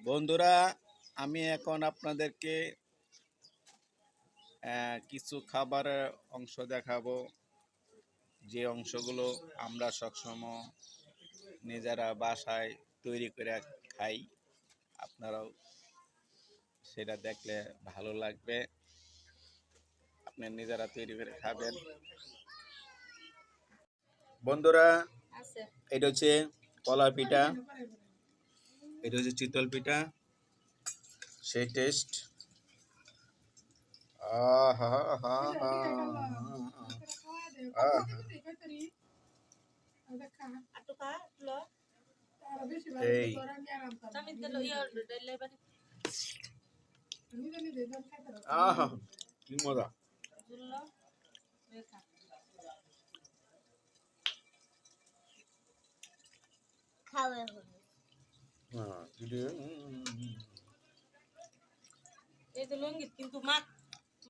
বন্ধুরা, আমি এখন আপনাদেরকে কিছু খাবারের অংশ দেখাবো, যে অংশগুলো আমরা সবসময় নিজেরা বাসায় তৈরি করে খাই। আপনারাও সেটা দেখলে ভালো লাগবে, আপনি নিজেরা তৈরি করে খাবেন। বন্ধুরা, এটা হচ্ছে কলার পিঠা, এটা হচ্ছে চিতল পিঠা, সেই টেস্ট। আহা হা হা এই আহা কি মজা। এই তো লঙ্গিত কিন্তু মাছ